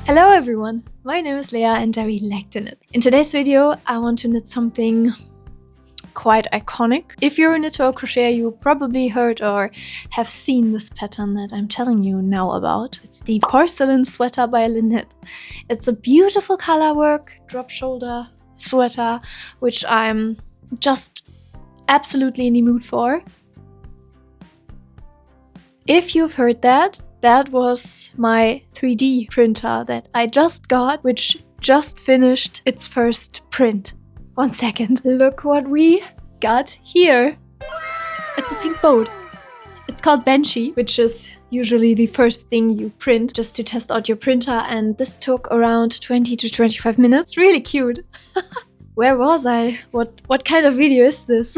Hello everyone, my name is Leah and I really like to knit. In today's video I want to knit something quite iconic. If you're a knitter or crocheter, you probably heard or have seen this pattern that I'm telling you now about. It's the porcelain sweater by Knit. It's a beautiful colorwork drop shoulder sweater which I'm just absolutely in the mood for. If you've heard that, that was my 3D printer that I just got, which just finished its first print. 1 second. Look what we got here. It's a pink boat. It's called Banshee, which is usually the first thing you print just to test out your printer, and this took around 20 to 25 minutes. Really cute. Where was I? What kind of video is this?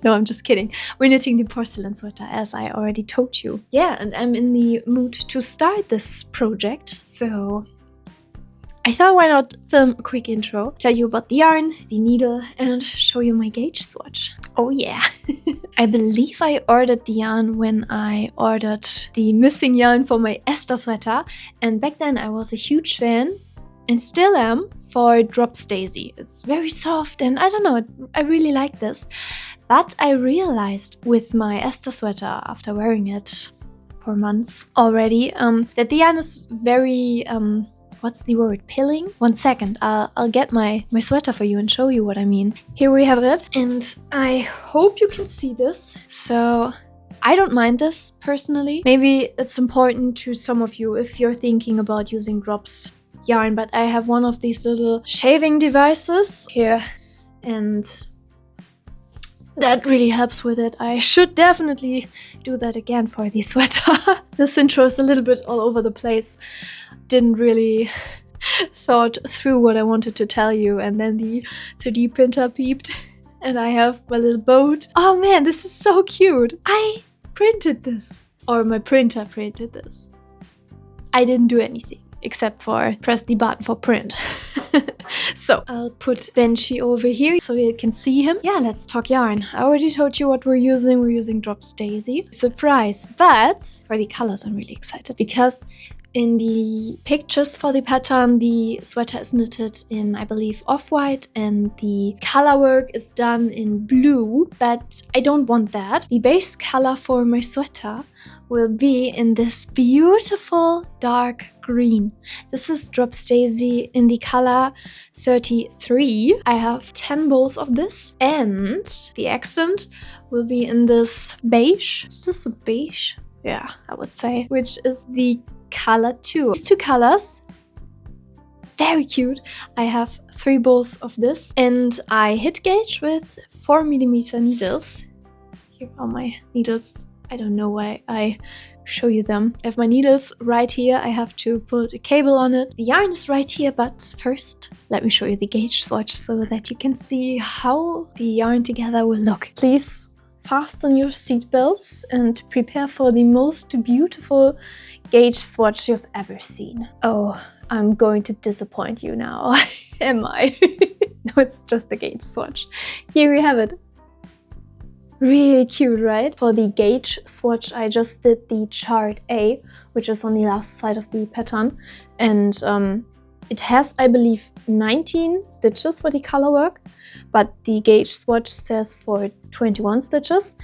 No, I'm just kidding. We're knitting the porcelain sweater, as I already told you. Yeah, and I'm in the mood to start this project, so I thought why not film a quick intro, tell you about the yarn, the needle, and show you my gauge swatch. Oh yeah! I believe I ordered the yarn when I ordered the missing yarn for my Esther sweater, and back then I was a huge fan, and still am, for Drops Daisy. It's very soft and I don't know, I really like this. But I realized with my Esther sweater, after wearing it for months already, that the yarn is very, what's the word, pilling? 1 second, I'll get my sweater for you and show you what I mean. Here we have it, and I hope you can see this. So I don't mind this personally. Maybe it's important to some of you if you're thinking about using drops yarn, but I have one of these little shaving devices here, and that really helps with it. I should definitely do that again for the sweater. This intro is a little bit all over the place. Didn't really thought through what I wanted to tell you, and then the 3D printer peeped and I have my little boat. Oh man, this is so cute. I printed this, or my printer printed this. I didn't do anything except for press the button for print. So I'll put Banshee over here so you can see him. Yeah, let's talk yarn. I already told you what we're using. We're using Drops Daisy. Surprise! But for the colors I'm really excited because in the pictures for the pattern, the sweater is knitted in, I believe, off-white, and the color work is done in blue, but I don't want that. The base color for my sweater will be in this beautiful dark green. This is Drops Daisy in the color 33. I have 10 bows of this, and the accent will be in this beige. Is this a beige? Yeah, I would say, which is the color 2. These two colors, very cute. I have 3 bows of this, and I hit gauge with 4mm needles. Here are my needles. I don't know why I show you them. I have my needles right here. I have to put a cable on it. The yarn is right here, but first let me show you the gauge swatch so that you can see how the yarn together will look. Please fasten your seatbelts and prepare for the most beautiful gauge swatch you've ever seen. Oh, I'm going to disappoint you now. Am I? No, it's just a gauge swatch. Here we have it. Really cute, right? For the gauge swatch, I just did the chart A, which is on the last side of the pattern. And it has, I believe, 19 stitches for the color work, but the gauge swatch says for 21 stitches.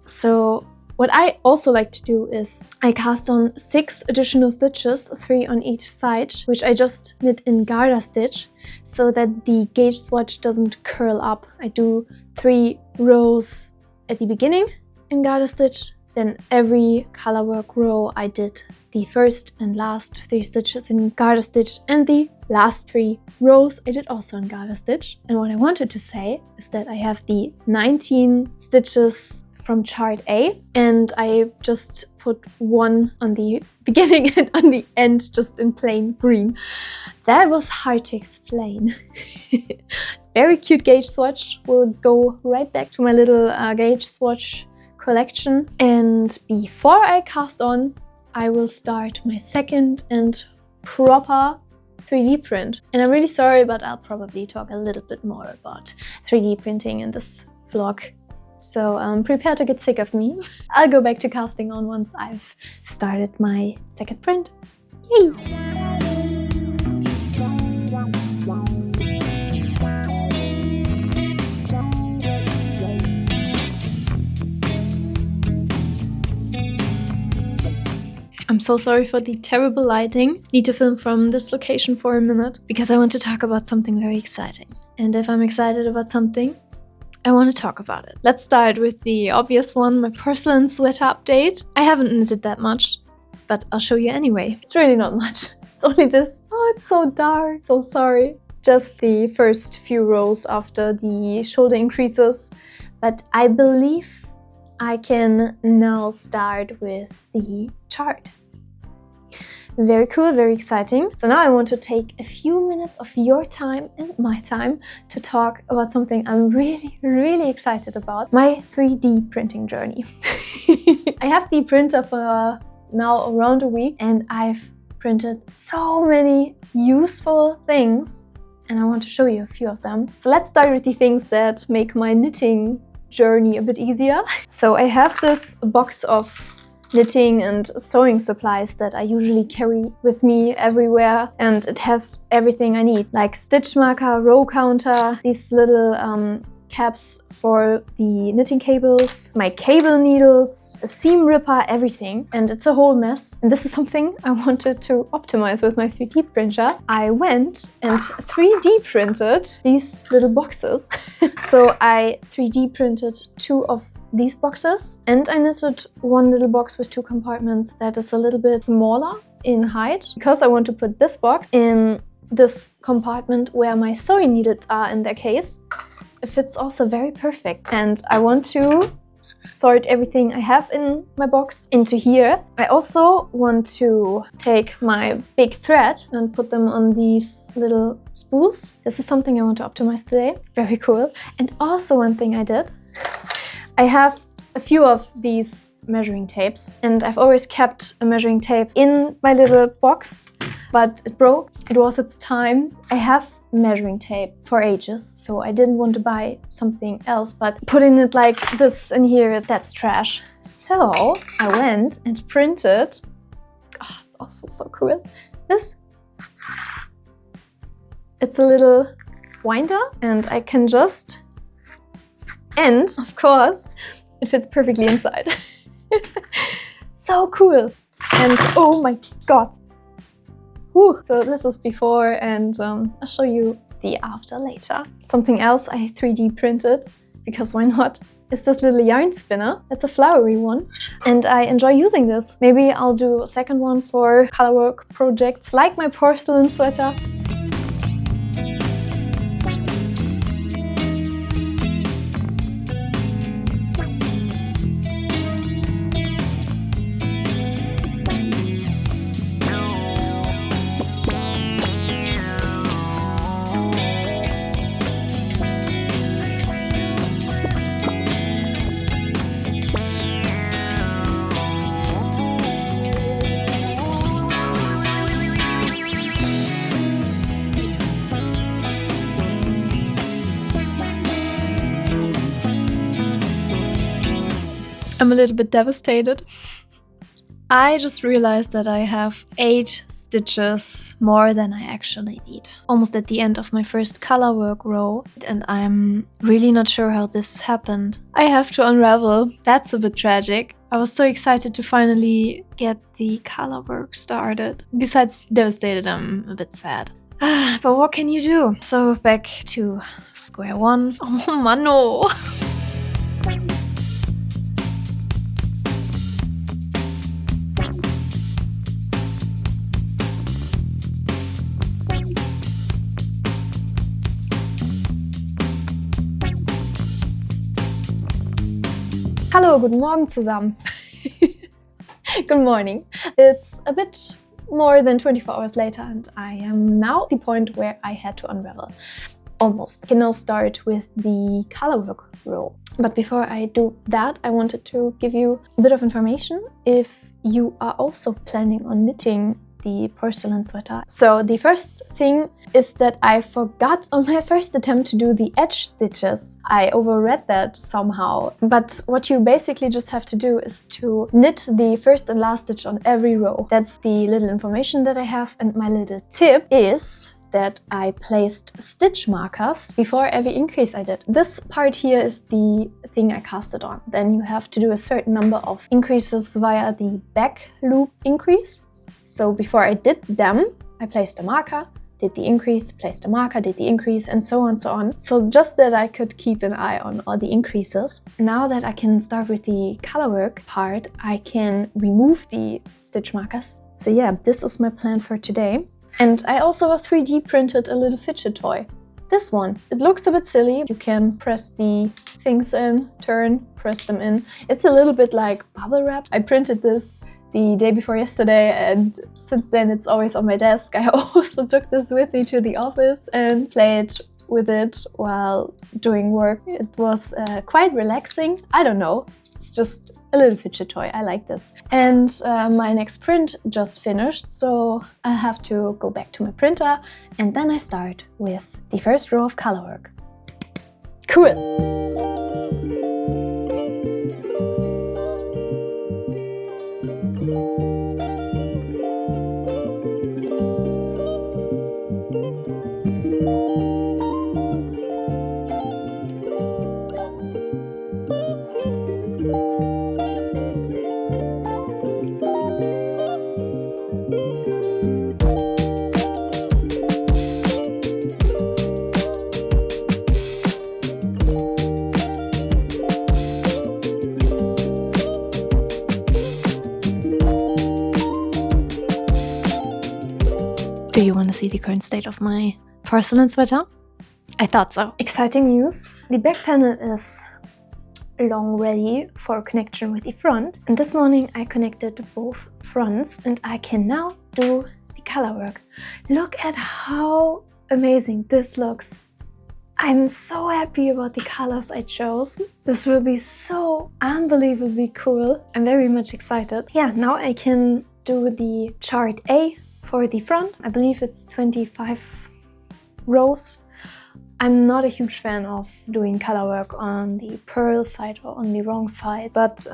So what I also like to do is I cast on 6 additional stitches, 3 on each side, which I just knit in garter stitch so that the gauge swatch doesn't curl up. I do 3 rows at the beginning in garter stitch, then every color work row I did the first and last 3 stitches in garter stitch, and the last 3 rows I did also in garter stitch. And what I wanted to say is that I have the 19 stitches from chart A, and I just put 1 on the beginning and on the end just in plain green. That was hard to explain. Very cute gauge swatch. We'll go right back to my little gauge swatch collection, and before I cast on, I will start my second and proper 3D print. And I'm really sorry, but I'll probably talk a little bit more about 3D printing in this vlog. So prepare to get sick of me. I'll go back to casting on once I've started my second print. Yay! I'm so sorry for the terrible lighting. Need to film from this location for a minute because I want to talk about something very exciting. And if I'm excited about something, I want to talk about it. Let's start with the obvious one, my porcelain sweater update. I haven't knitted that much, but I'll show you anyway. It's really not much. It's only this. Oh, it's so dark. So sorry. Just the first few rows after the shoulder increases. But I believe I can now start with the chart. Very cool, very exciting. So now I want to take a few minutes of your time and my time to talk about something I'm really, really excited about. My 3D printing journey. I have the printer for now around a week and I've printed so many useful things and I want to show you a few of them. So let's start with the things that make my knitting journey a bit easier. So I have this box of knitting and sewing supplies that I usually carry with me everywhere, and it has everything I need, like stitch marker, row counter, these little caps for the knitting cables, my cable needles, a seam ripper, everything. And it's a whole mess. And this is something I wanted to optimize with my 3D printer. I went and 3D printed these little boxes. So I 3D printed 2 of these boxes and I knitted one little box with 2 compartments that is a little bit smaller in height because I want to put this box in this compartment where my sewing needles are in their case. It fits also very perfect, and I want to sort everything I have in my box into here. I also want to take my big thread and put them on these little spools. This is something I want to optimize today. Very cool. And also one thing I did, I have a few of these measuring tapes and I've always kept a measuring tape in my little box, but it broke. It was its time. I have measuring tape for ages, so I didn't want to buy something else, but putting it like this in here, that's trash. So I went and printed, oh, it's also so cool, this. It's a little winder and I can just, and of course, it fits perfectly inside. So cool. And oh my god. Whew. So this is before and I'll show you the after later. Something else I 3D printed, because why not, is this little yarn spinner. It's a flowery one and I enjoy using this. Maybe I'll do a second one for Colorwork projects like my porcelain sweater. I'm a little bit devastated. I just realized that I have 8 stitches more than I actually need. Almost at the end of my first Colorwork row, and I'm really not sure how this happened. I have to unravel. That's a bit tragic. I was so excited to finally get the Colorwork started. Besides devastated, I'm a bit sad. But what can you do? So back to square one. Oh mano! Hallo, guten Morgen zusammen. Good morning. It's a bit more than 24 hours later and I am now at the point where I had to unravel. Almost. I can now start with the Colorwork row. But before I do that, I wanted to give you a bit of information if you are also planning on knitting the porcelain sweater. So the first thing is that I forgot on my first attempt to do the edge stitches. I overread that somehow. But what you basically just have to do is to knit the first and last stitch on every row. That's the little information that I have, and my little tip is that I placed stitch markers before every increase I did. This part here is the thing I casted on. Then you have to do a certain number of increases via the back loop increase. So before I did them, I placed a marker, did the increase, placed a marker, did the increase, and so on, so on. So just that I could keep an eye on all the increases. Now that I can start with the colorwork part, I can remove the stitch markers. So yeah, this is my plan for today. And I also 3D printed a little fidget toy. This one. It looks a bit silly. You can press the things in, turn, press them in. It's a little bit like bubble wrap. I printed this the day before yesterday, and since then it's always on my desk. I also took this with me to the office and played with it while doing work. It was quite relaxing. I don't know, it's just a little fidget toy. I like this. And my next print just finished, so I'll have to go back to my printer and then I start with the first row of colorwork. Cool! Do you want to see the current state of my porcelain sweater? I thought so. Exciting news! The back panel is long ready for connection with the front. And this morning I connected both fronts and I can now do the colorwork. Look at how amazing this looks. I'm so happy about the colors I chose. This will be so unbelievably cool. I'm very much excited. Yeah, now I can do the chart A for the front. I believe it's 25 rows. I'm not a huge fan of doing colorwork on the purl side or on the wrong side, but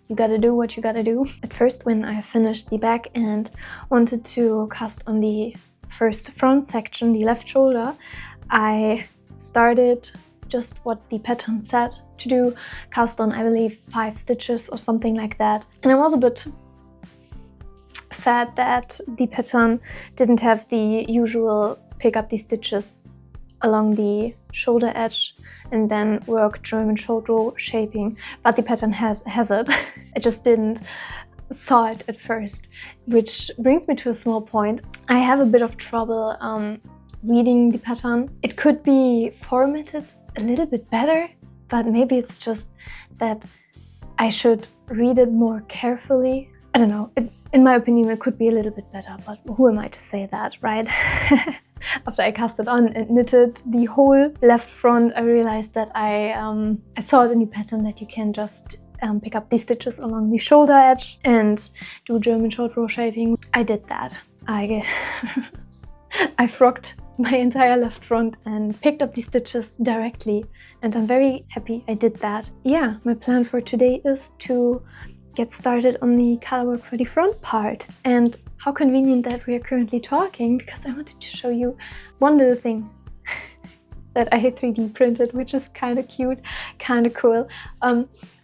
you gotta do what you gotta do. At first, when I finished the back and wanted to cast on the first front section, the left shoulder, I started just what the pattern said to do, cast on, I believe, 5 stitches or something like that. And I was a bit sad that the pattern didn't have the usual pick up the stitches along the shoulder edge and then work German shoulder shaping, but the pattern has it. I just didn't saw it at first, which brings me to a small point. I have a bit of trouble reading the pattern. It could be formatted a little bit better, but maybe it's just that I should read it more carefully. I don't know. In my opinion, it could be a little bit better, but who am I to say that, right? After I cast it on and knitted the whole left front, I realized that I saw it in the pattern that you can just pick up these stitches along the shoulder edge and do German short row shaping. I did that. I frocked my entire left front and picked up the stitches directly, and I'm very happy I did that. Yeah, my plan for today is to get started on the colorwork for the front part. And how convenient that we are currently talking, because I wanted to show you one little thing that I 3D printed, which is kind of cute, kind of cool.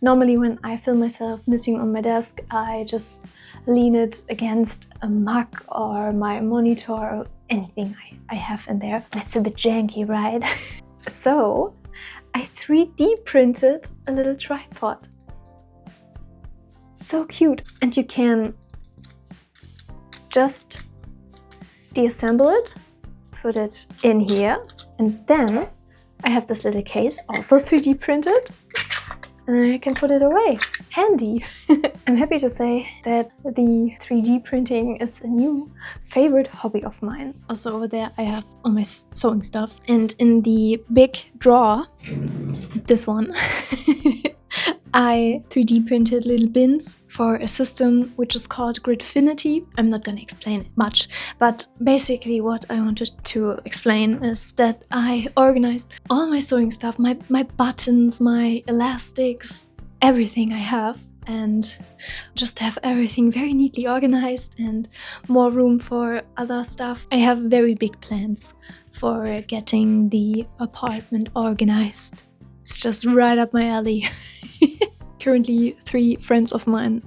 Normally when I film myself knitting on my desk, I just lean it against a mug or my monitor or anything I have in there. It's a bit janky, right? So I 3D printed a little tripod. So cute. And you can just deassemble it, put it in here, and then I have this little case, also 3D printed, and then I can put it away. Handy! I'm happy to say that the 3D printing is a new favorite hobby of mine. Also over there I have all my sewing stuff, and in the big drawer, this one, I 3D printed little bins for a system which is called Gridfinity. I'm not gonna explain it much, but basically what I wanted to explain is that I organized all my sewing stuff, my buttons, my elastics, everything I have and just have everything very neatly organized and more room for other stuff. I have very big plans for getting the apartment organized. It's just right up my alley. Currently, 3 friends of mine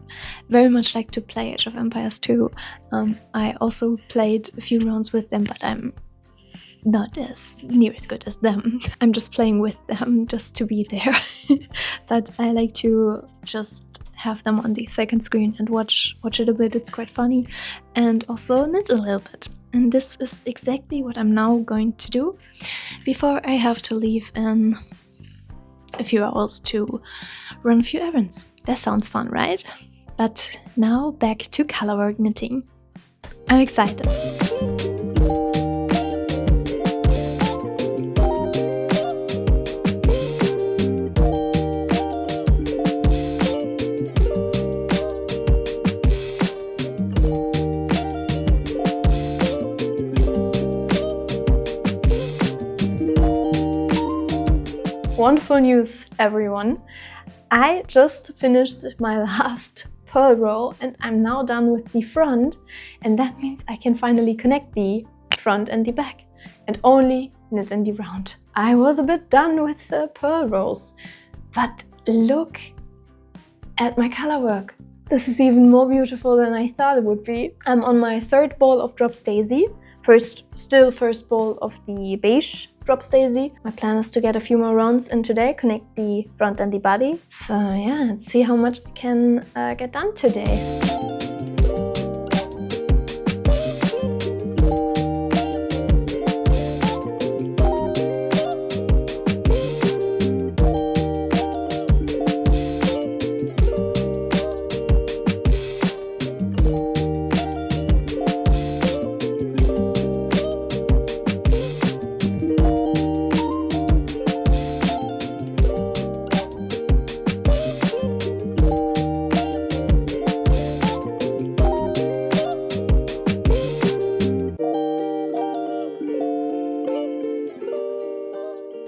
very much like to play Age of Empires 2. I also played a few rounds with them, but I'm not as near as good as them. I'm just playing with them just to be there. But I like to just have them on the second screen and watch it a bit. It's quite funny, and also knit a little bit. And this is exactly what I'm now going to do before I have to leave in a few hours to run a few errands. That sounds fun, right? But now back to colorwork knitting. I'm excited. Wonderful news, everyone! I just finished my last purl row and I'm now done with the front, and that means I can finally connect the front and the back and only knit in the round. I was a bit done with the purl rows, but look at my colorwork. This is even more beautiful than I thought it would be. I'm on my 3rd ball of Drops Daisy. First ball of the beige Drops Daisy. My plan is to get a few more rounds in today, connect the front and the body. So yeah, let's see how much I can get done today.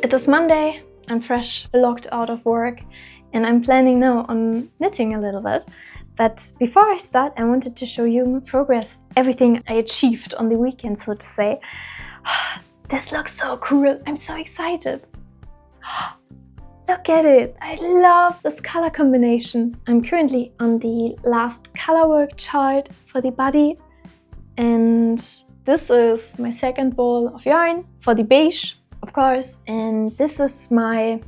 It is Monday, I'm fresh, locked out of work, and I'm planning now on knitting a little bit. But before I start, I wanted to show you my progress, everything I achieved on the weekend, so to say. This looks so cool, I'm so excited. Look at it, I love this color combination. I'm currently on the last colorwork chart for the body, and this is my 2nd ball of yarn for the beige, of course, and this is my...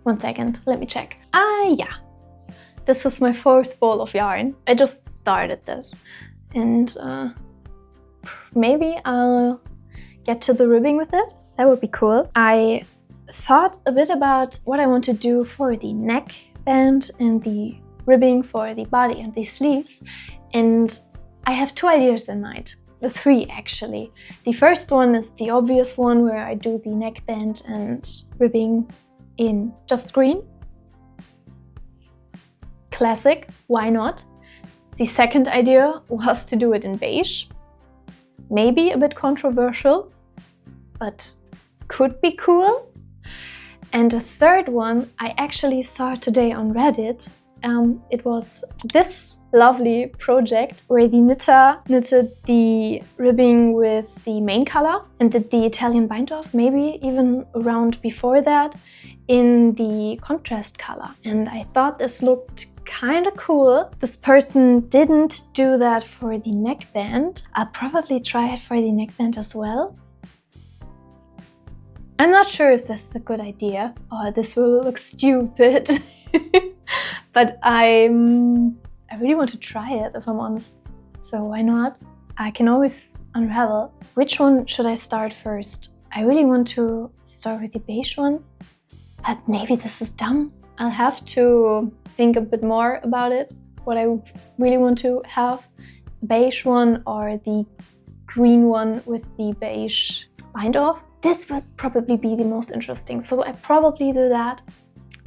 One second, let me check. Yeah. This is my 4th ball of yarn. I just started this, and maybe I'll get to the ribbing with it. That would be cool. I thought a bit about what I want to do for the neckband and the ribbing for the body and the sleeves, and I have 2 ideas in mind. The 3 actually. The first one is the obvious one, where I do the neckband and ribbing in just green. Classic, why not? The second idea was to do it in beige. Maybe a bit controversial, but could be cool. And the third one I actually saw today on Reddit. It was this lovely project where the knitter knitted the ribbing with the main color and did the Italian bind off, maybe even around before that, in the contrast color. And I thought this looked kind of cool. This person didn't do that for the neckband. I'll probably try it for the neckband as well. I'm not sure if this is a good idea, or this will look stupid. But I really want to try it, if I'm honest. So why not? I can always unravel. Which one should I start first? I really want to start with the beige one, but maybe this is dumb. I'll have to think a bit more about it, what I really want to have. The beige one or the green one with the beige bind off. This will probably be the most interesting, so I probably do that.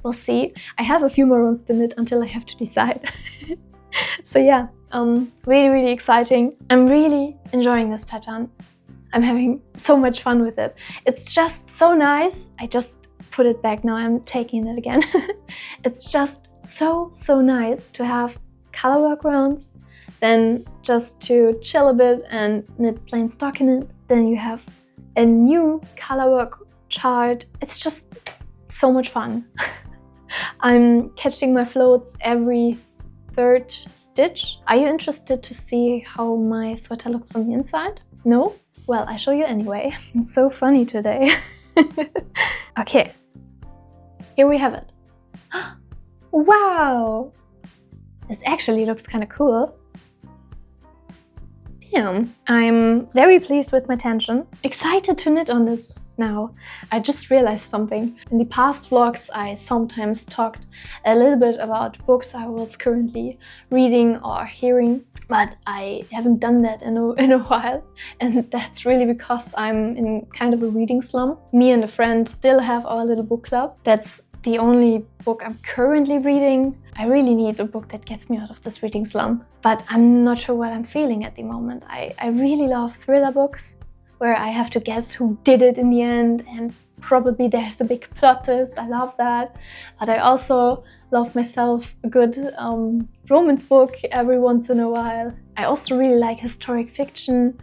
We'll see. I have a few more rounds to knit until I have to decide. So yeah, really exciting. I'm really enjoying this pattern. I'm having so much fun with it. It's just so nice. I just put it back now, I'm taking it again. It's just so nice to have colorwork rounds, then just to chill a bit and knit plain stockinette. Then you have a new colorwork chart. It's just so much fun. I'm catching my floats every third stitch. Are you interested to see how my sweater looks from the inside? No? Well, I show you anyway. I'm so funny today. Okay, here we have it. Wow! This actually looks kind of cool. Damn, I'm very pleased with my tension. Excited to knit on this now. I just realized something. In the past vlogs, I sometimes talked a little bit about books I was currently reading or hearing, but I haven't done that in a while. And that's really because I'm in kind of a reading slump. Me and a friend still have our little book club. That's the only book I'm currently reading. I really need a book that gets me out of this reading slump, but I'm not sure what I'm feeling at the moment. I really love thriller books where I have to guess who did it in the end and probably there's the big plot twist. I love that. But I also love myself a good romance book every once in a while. I also really like historic fiction.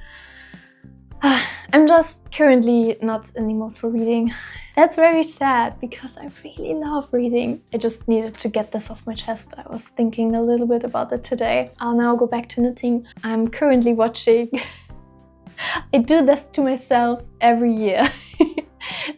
I'm just currently not in the mood for reading. That's very sad because I really love reading. I just needed to get this off my chest. I was thinking a little bit about it today. I'll now go back to knitting. I'm currently watching. I do this to myself every year.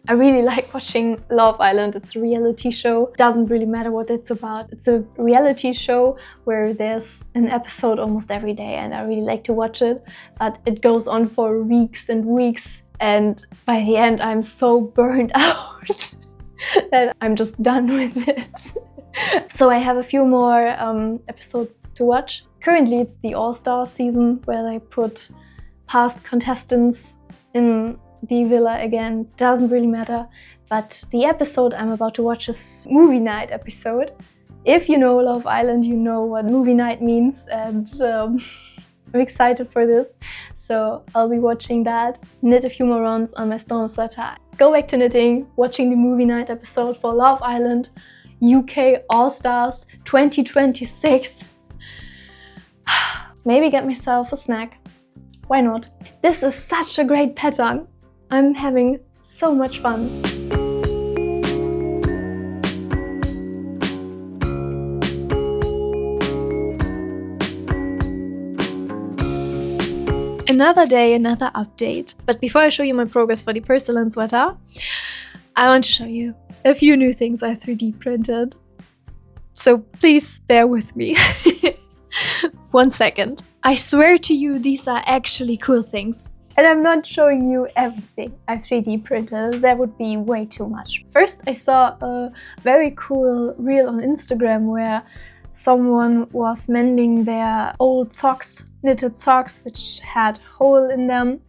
I really like watching Love Island. It's a reality show. Doesn't really matter what it's about. It's a reality show where there's an episode almost every day and I really like to watch it. But it goes on for weeks and weeks. And by the end, I'm so burned out that I'm just done with it. So I have a few more episodes to watch. Currently, it's the All-Star season where they put past contestants in the villa again. Doesn't really matter. But the episode I'm about to watch is movie night episode. If you know Love Island, you know what movie night means. And I'm excited for this. So I'll be watching that, knit a few more rounds on my storm sweater, go back to knitting, watching the movie night episode for Love Island UK All-Stars 2026. Maybe get myself a snack. Why not? This is such a great pattern. I'm having so much fun. Another day, another update. But before I show you my progress for the porcelain sweater, I want to show you a few new things I 3D printed. So please bear with me. 1 second. I swear to you, these are actually cool things. And I'm not showing you everything I 3D printed. That would be way too much. First, I saw a very cool reel on Instagram where someone was mending their old socks, knitted socks, which had a hole in them,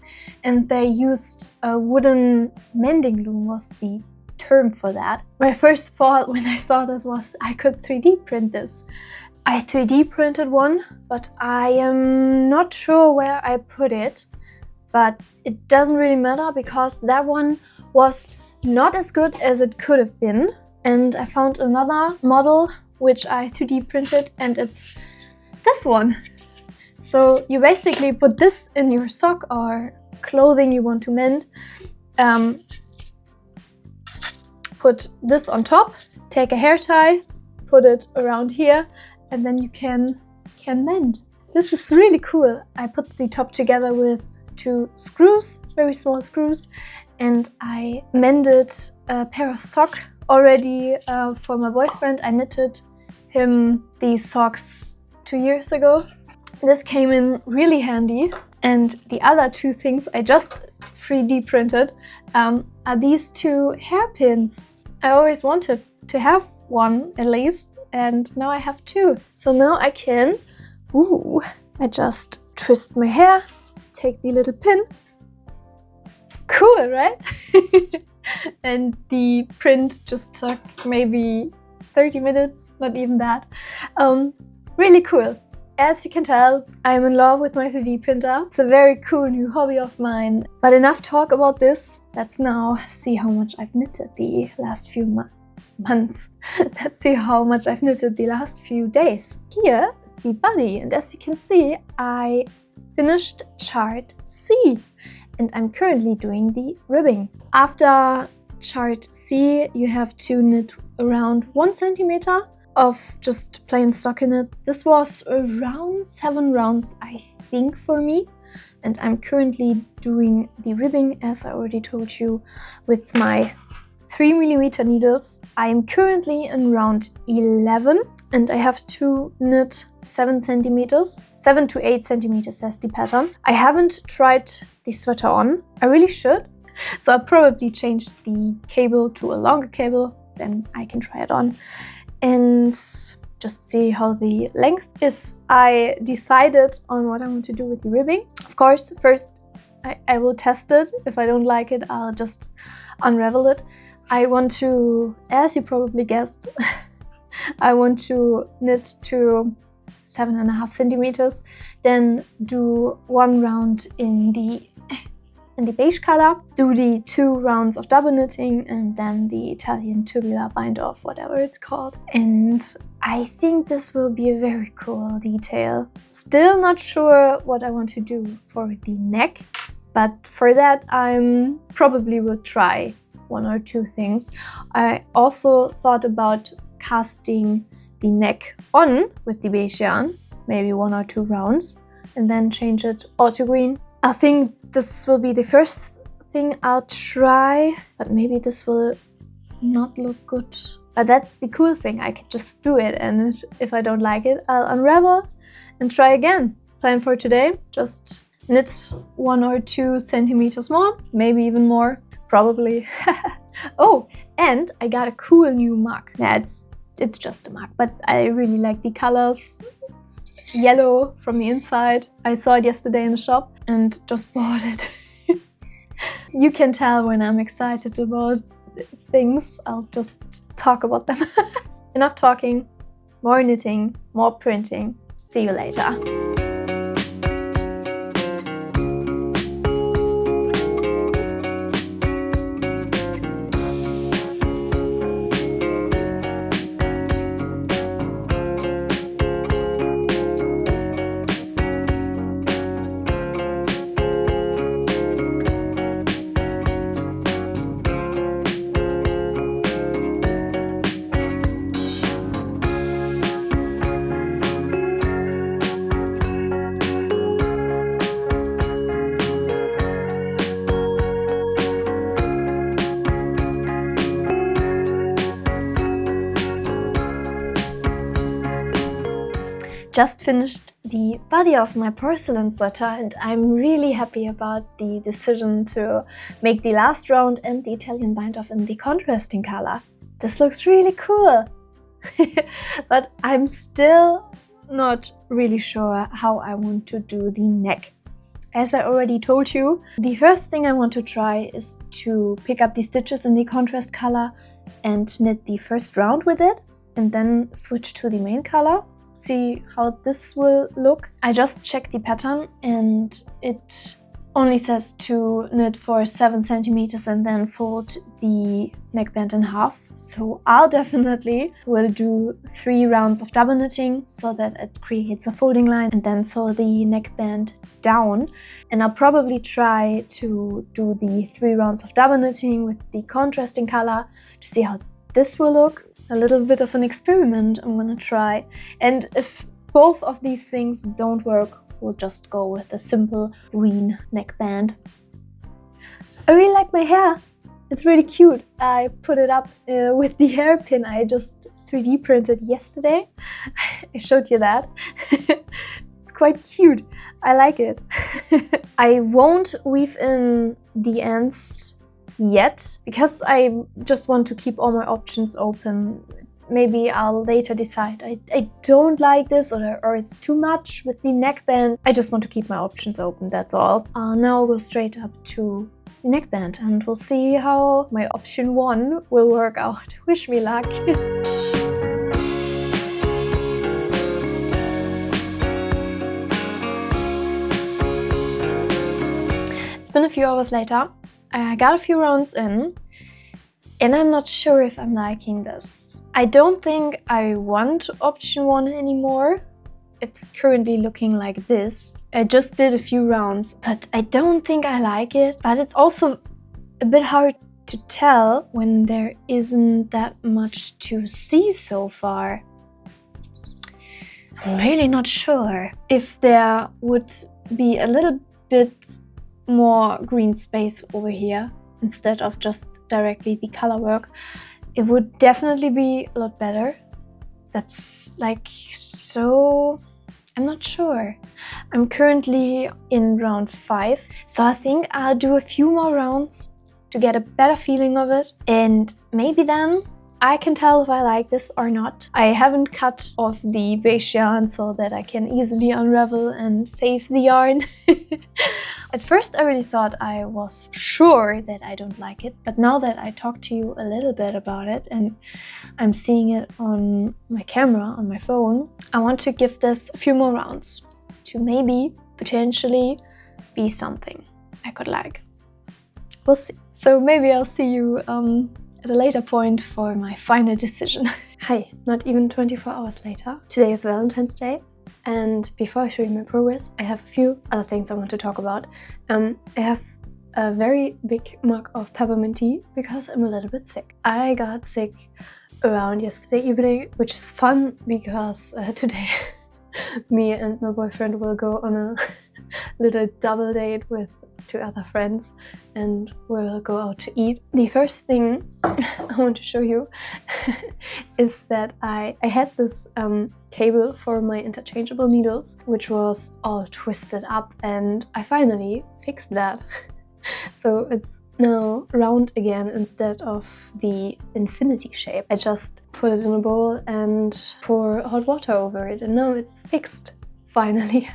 and they used a wooden mending loom was the term for that. My first thought when I saw this was I could 3D print this. I 3D printed one, but I am not sure where I put it, but it doesn't really matter because that one was not as good as it could have been. And I found another model which I 3D printed, and it's this one. So you basically put this in your sock or clothing you want to mend, put this on top, take a hair tie, put it around here, and then you can mend. This is really cool. I put the top together with 2 screws, very small screws, and I mended a pair of socks already for my boyfriend. I knitted him these socks 2 years ago. This came in really handy. And the other 2 things I just 3D printed are these 2 hairpins. I always wanted to have one at least, and now I have 2. So now I can, I just twist my hair, take the little pin. Cool, right? And the print just took maybe 30 minutes, not even that. Really cool. As you can tell, I'm in love with my 3D printer. It's a very cool new hobby of mine. But enough talk about this. Let's now see how much I've knitted the last few months. Let's see how much I've knitted the last few days. Here is the bunny, and as you can see, I finished chart C, and I'm currently doing the ribbing. After chart C, you have to knit around 1 centimeter of just plain stockinette. This was around 7 rounds, I think, for me. And I'm currently doing the ribbing, as I already told you, with my 3mm needles. I'm currently in round 11 and I have to knit 7 centimeters. 7 to 8 centimeters as the pattern. I haven't tried the sweater on. I really should. So I'll probably change the cable to a longer cable, then I can try it on and just see how the length is. I decided on what I want to do with the ribbing. Of course, first I will test it. If I don't like it, I'll just unravel it. I want to, as you probably guessed, I want to knit to 7.5 centimeters, then do 1 round in the beige color, do the 2 rounds of double knitting, and then the Italian tubular bind off, whatever it's called. And I think this will be a very cool detail. Still not sure what I want to do for the neck, but for that I probably will try 1 or 2 things. I also thought about casting the neck on with the beige yarn, maybe 1 or 2 rounds, and then change it all to green. I think this will be the first thing I'll try, but maybe this will not look good. But that's the cool thing, I can just do it, and if I don't like it, I'll unravel and try again. Plan for today, just knit 1 or 2 centimeters more, maybe even more, probably. Oh, and I got a cool new mug. Yeah, it's just a mug, but I really like the colors. It's yellow from the inside. I saw it yesterday in the shop and just bought it. You can tell when I'm excited about things, I'll just talk about them. Enough talking, more knitting, more printing. See you later. Just finished the body of my porcelain sweater and I'm really happy about the decision to make the last round and the Italian bind off in the contrasting color. This looks really cool. But I'm still not really sure how I want to do the neck. As I already told you, the first thing I want to try is to pick up the stitches in the contrast color and knit the first round with it and then switch to the main color. See how this will look. I just checked the pattern and it only says to knit for 7 centimeters and then fold the neckband in half. So I'll definitely will do 3 rounds of double knitting so that it creates a folding line and then sew the neckband down. And I'll probably try to do the 3 rounds of double knitting with the contrasting color to see how this will look. A little bit of an experiment I'm gonna try. And if both of these things don't work, we'll just go with a simple green neckband. I really like my hair. It's really cute. I put it up with the hairpin I just 3D printed yesterday. I showed you that. It's quite cute. I like it. I won't weave in the ends yet because I just want to keep all my options open. Maybe I'll later decide I don't like this or it's too much with the neckband. I just want to keep my options open, that's all. Now I'll go straight up to the neckband and we'll see how my option 1 will work out. Wish me luck. It's been a few hours later. I got a few rounds in And I'm not sure if I'm liking this. I don't think I want option 1 anymore. It's currently looking like this. I just did a few rounds, but I don't think I like it. But it's also a bit hard to tell when there isn't that much to see so far. I'm really not sure. If there would be a little bit more green space over here instead of just directly the Colorwork, it would definitely be a lot better. That's like so... I'm not sure. I'm currently in round 5, so I think I'll do a few more rounds to get a better feeling of it, and maybe then I can tell if I like this or not. I haven't cut off the beige yarn so that I can easily unravel and save the yarn. At first I really thought I was sure that I don't like it, but now that I talked to you a little bit about it and I'm seeing it on my camera, on my phone, I want to give this a few more rounds to maybe, potentially, be something I could like. We'll see. So maybe I'll see you at a later point for my final decision. Hi, not even 24 hours later. Today is Valentine's Day, and before I show you my progress, I have a few other things I want to talk about. I have a very big mug of peppermint tea because I'm a little bit sick. I got sick around yesterday evening, which is fun because today me and my boyfriend will go on a little double date with 2 other friends and we'll go out to eat. The first thing I want to show you is that I had this cable for my interchangeable needles, which was all twisted up, and I finally fixed that. So it's now round again instead of the infinity shape. I just put it in a bowl and pour hot water over it, and now it's fixed, finally.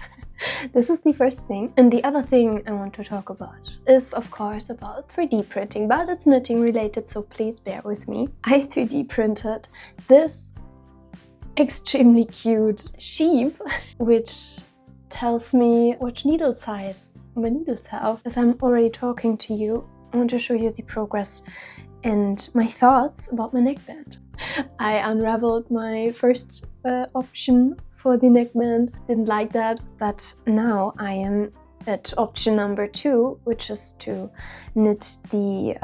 This is the first thing. And the other thing I want to talk about is, of course, about 3D printing, but it's knitting related, so please bear with me. I 3D printed this extremely cute sheep, which tells me which needle size my needles have. As I'm already talking to you, I want to show you the progress and my thoughts about my neckband. I unraveled my first option for the neckband, didn't like that, but now I am at option number 2, which is to knit the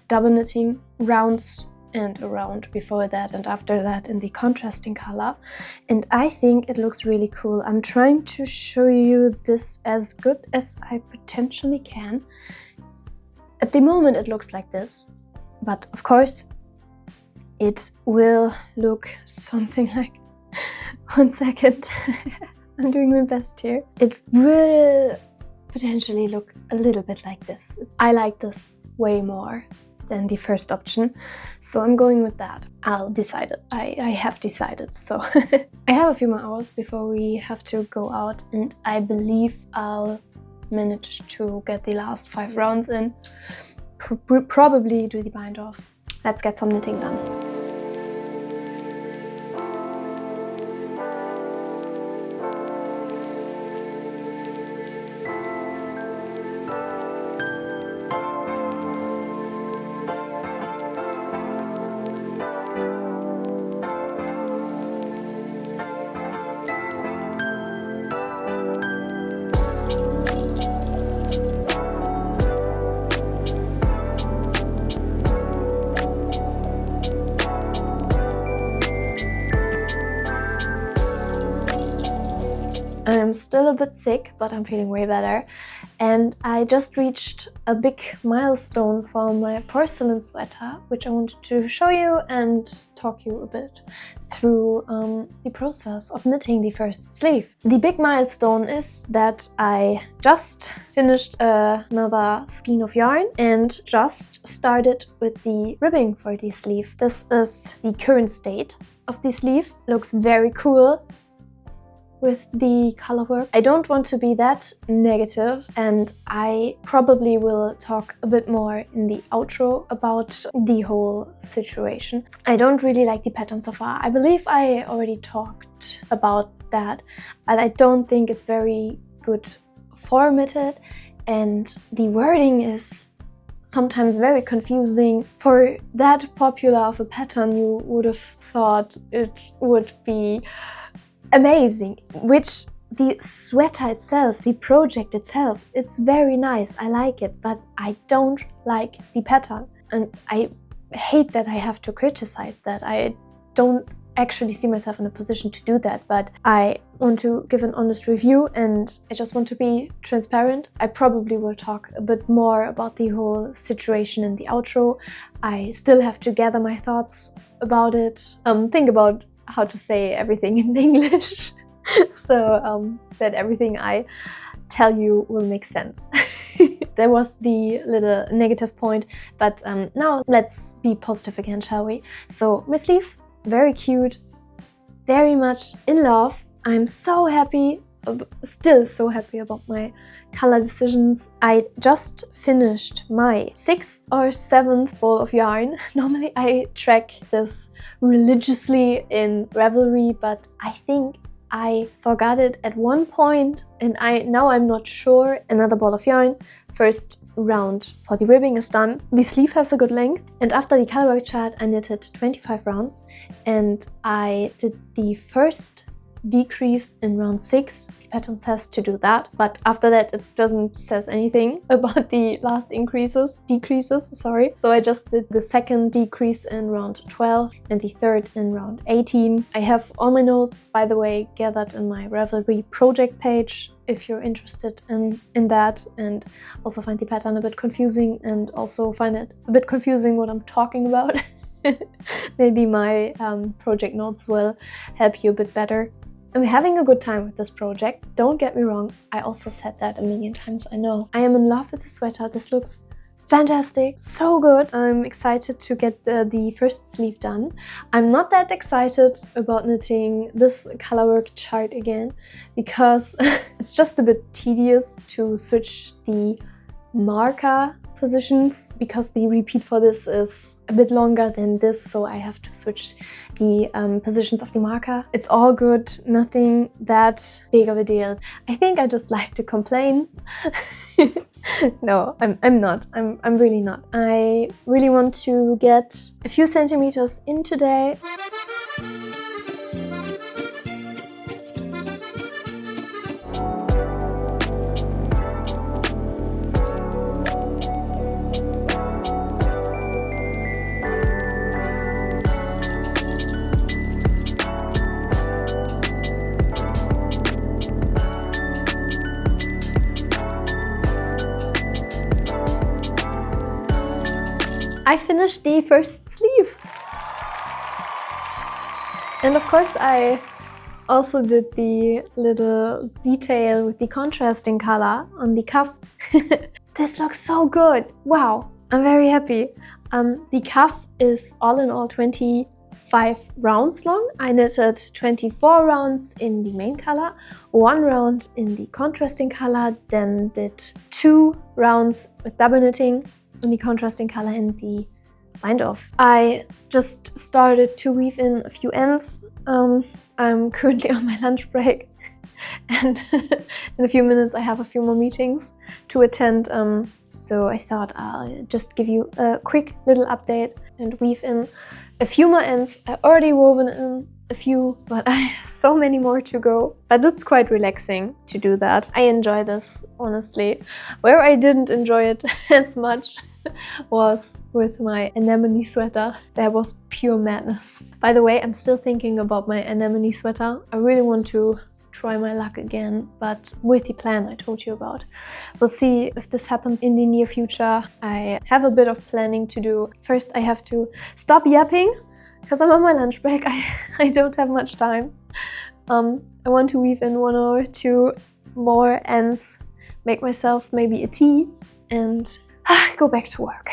double knitting rounds and a round before that and after that in the contrasting color, and I think it looks really cool. I'm trying to show you this as good as I potentially can. At the moment it looks like this, but of course it will look something like... One second. I'm doing my best here. It will potentially look a little bit like this. I like this way more than the first option, so I'm going with that. I'll decide it. I have decided, so I have a few more hours before we have to go out, and I believe I'll manage to get the last 5 rounds in. Probably do the bind off. Let's get some knitting done. I'm still a bit sick, but I'm feeling way better. And I just reached a big milestone for my porcelain sweater, which I wanted to show you and talk you a bit through the process of knitting the first sleeve. The big milestone is that I just finished another skein of yarn and just started with the ribbing for the sleeve. This is the current state of the sleeve. Looks very cool with the Colorwork. I don't want to be that negative, and I probably will talk a bit more in the outro about the whole situation. I don't really like the pattern so far. I believe I already talked about that, but I don't think it's very good formatted, and the wording is sometimes very confusing. For that popular of a pattern, you would have thought it would be amazing, which the sweater itself, the project itself, it's very nice. I like it, but I don't like the pattern. And I hate that I have to criticize that. I don't actually see myself in a position to do that, but I want to give an honest review and I just want to be transparent. I probably will talk a bit more about the whole situation in the outro. I still have to gather my thoughts about it, think about how to say everything in English so that everything I tell you will make sense. There was the little negative point, but now let's be positive again, shall we? So my sleeve, very cute, very much in love. I'm so happy, still so happy about my color decisions. I just finished my 6th or 7th ball of yarn. Normally I track this religiously in Ravelry, but I think I forgot it at one point and now I'm not sure. Another ball of yarn. First round for the ribbing is done. The sleeve has a good length, and after the colorwork chart I knitted 25 rounds and I did the first decrease in round 6. The pattern says to do that, but after that it doesn't says anything about the last decreases, sorry. So I just did the second decrease in round 12 and the third in round 18. I have all my notes, by the way, gathered in my Ravelry project page if you're interested in that, and also find the pattern a bit confusing and also find it a bit confusing what I'm talking about. Maybe my project notes will help you a bit better. I'm having a good time with this project, don't get me wrong. I also said that a million times, I know. I am in love with the sweater. This looks fantastic, so good. I'm excited to get the first sleeve done. I'm not that excited about knitting this colorwork chart again because it's just a bit tedious to switch the marker positions because the repeat for this is a bit longer than this, so I have to switch the positions of the marker. It's all good, nothing that big of a deal. I think I just like to complain. No, I'm not. I'm really not. I really want to get a few centimeters in today. I finished the first sleeve. And of course I also did the little detail with the contrasting color on the cuff. This looks so good. Wow, I'm very happy. The cuff is all in all 25 rounds long. I knitted 24 rounds in the main color, 1 round in the contrasting color, then did 2 rounds with double knitting in the contrasting color and the bind off. I just started to weave in a few ends. I'm currently on my lunch break and in a few minutes I have a few more meetings to attend. So I thought I'll just give you a quick little update and weave in a few more ends. I already woven in a few, but I have so many more to go. But it's quite relaxing to do that. I enjoy this, honestly. Where I didn't enjoy it as much was with my anemone sweater. That was pure madness. By the way, I'm still thinking about my anemone sweater. I really want to try my luck again, but with the plan I told you about. We'll see if this happens in the near future. I have a bit of planning to do. First, I have to stop yapping because I'm on my lunch break. I don't have much time. I want to weave in 1 or 2 more ends, make myself maybe a tea, and go back to work.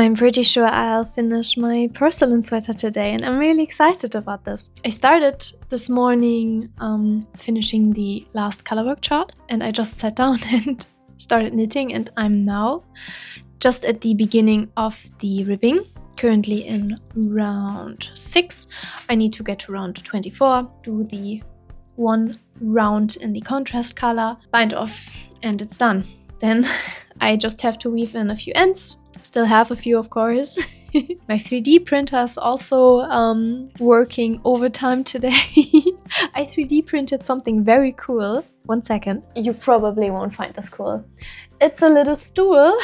I'm pretty sure I'll finish my porcelain sweater today, and I'm really excited about this. I started this morning finishing the last colorwork chart, and I just sat down and started knitting, and I'm now just at the beginning of the ribbing, currently in round 6. I need to get to round 24, do the 1 round in the contrast color, bind off, and it's done. Then I just have to weave in a few ends. Still have a few, of course. My 3D printer is also working overtime today. I 3D printed something very cool. 1 second. You probably won't find this cool. It's a little stool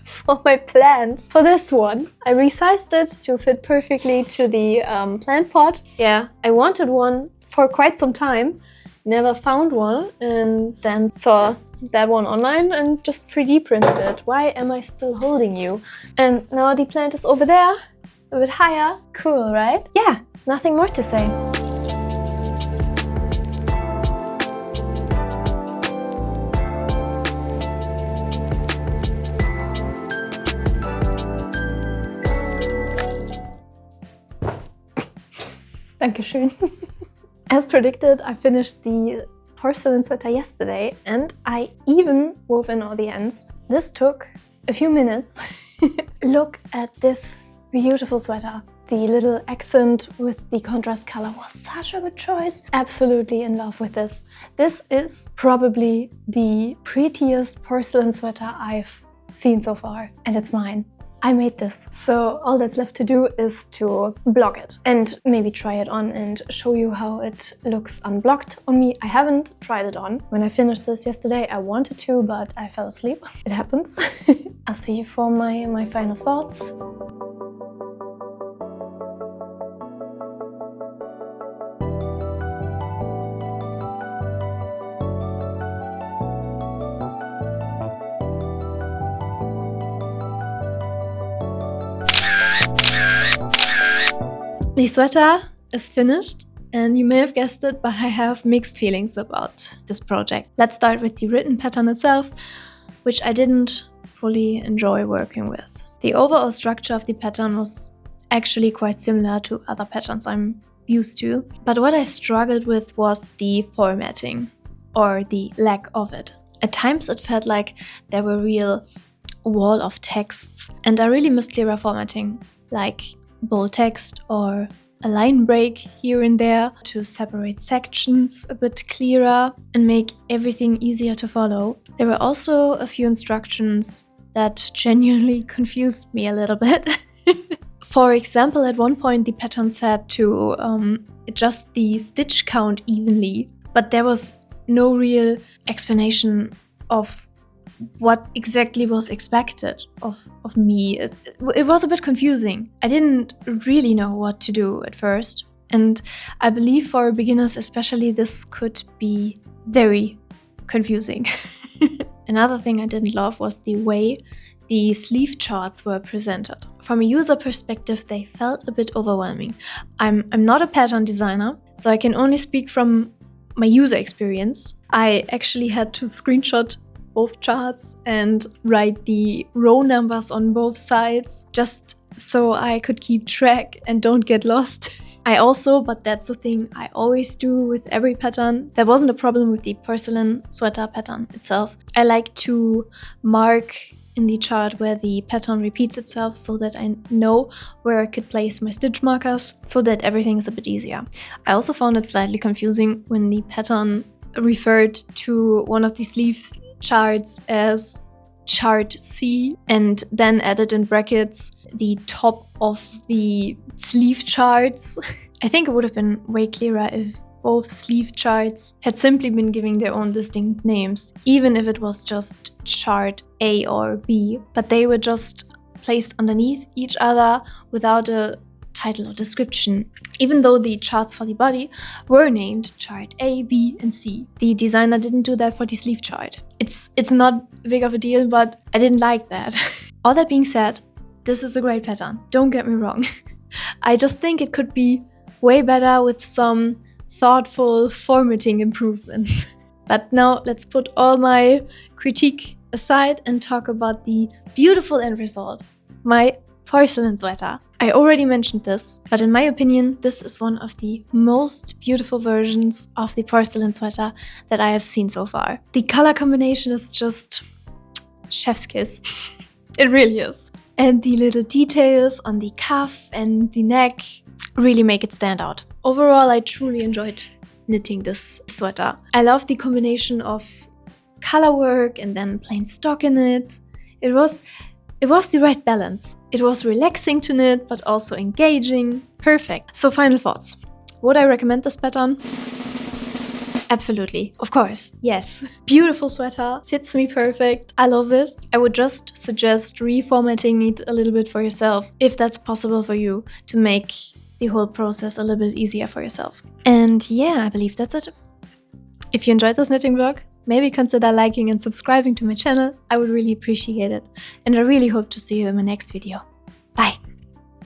for my plant. For this one, I resized it to fit perfectly to the plant pot. Yeah, I wanted one for quite some time. Never found one, and then saw that one online and just 3D printed it. Why am I still holding you? And now the plant is over there, a bit higher. Cool, right? Yeah, nothing more to say. Dankeschön. As predicted, I finished the porcelain sweater yesterday, and I even wove in all the ends. This took a few minutes. Look at this beautiful sweater. The little accent with the contrast color was such a good choice. Absolutely in love with this. This is probably the prettiest porcelain sweater I've seen so far, and it's mine. I made this, so all that's left to do is to block it and maybe try it on and show you how it looks unblocked on me. I haven't tried it on. When I finished this yesterday, I wanted to, but I fell asleep. It happens. I'll see you for my final thoughts. The sweater is finished, and you may have guessed it, but I have mixed feelings about this project. Let's start with the written pattern itself, which I didn't fully enjoy working with. The overall structure of the pattern was actually quite similar to other patterns I'm used to, but what I struggled with was the formatting, or the lack of it. At times it felt like there were real wall of texts, and I really missed clearer formatting, like bold text or a line break here and there to separate sections a bit clearer and make everything easier to follow. There were also a few instructions that genuinely confused me a little bit. For example, at one point the pattern said to adjust the stitch count evenly, but there was no real explanation of what exactly was expected of me. It was a bit confusing. I didn't really know what to do at first, and I believe for beginners especially this could be very confusing. Another thing I didn't love was the way the sleeve charts were presented. From a user perspective, they felt a bit overwhelming. I'm not a pattern designer, so I can only speak from my user experience. I actually had to screenshot both charts and write the row numbers on both sides just so I could keep track and don't get lost. I also, but that's the thing I always do with every pattern, there wasn't a problem with the porcelain sweater pattern itself. I like to mark in the chart where the pattern repeats itself so that I know where I could place my stitch markers so that everything is a bit easier. I also found it slightly confusing when the pattern referred to one of the sleeve charts as chart C and then added in brackets the top of the sleeve charts. I think it would have been way clearer if both sleeve charts had simply been giving their own distinct names, even if it was just chart A or B, but they were just placed underneath each other without a title or description, even though the charts for the body were named chart A, B, and C. The designer didn't do that for the sleeve chart. It's not big of a deal, but I didn't like that. All that being said, this is a great pattern, don't get me wrong. I just think it could be way better with some thoughtful formatting improvements. But now let's put all my critique aside and talk about the beautiful end result. My porcelain sweater. I already mentioned this, but in my opinion, this is one of the most beautiful versions of the porcelain sweater that I have seen so far. The color combination is just chef's kiss. It really is. And the little details on the cuff and the neck really make it stand out. Overall, I truly enjoyed knitting this sweater. I love the combination of color work and then plain stock in it. It was the right balance. It was relaxing to knit, but also engaging. Perfect. So final thoughts. Would I recommend this pattern? Absolutely. Of course. Yes. Beautiful sweater. Fits me perfect. I love it. I would just suggest reformatting it a little bit for yourself, if that's possible for you, to make the whole process a little bit easier for yourself. And yeah, I believe that's it. If you enjoyed this knitting vlog, maybe consider liking and subscribing to my channel. I would really appreciate it. And I really hope to see you in my next video. Bye!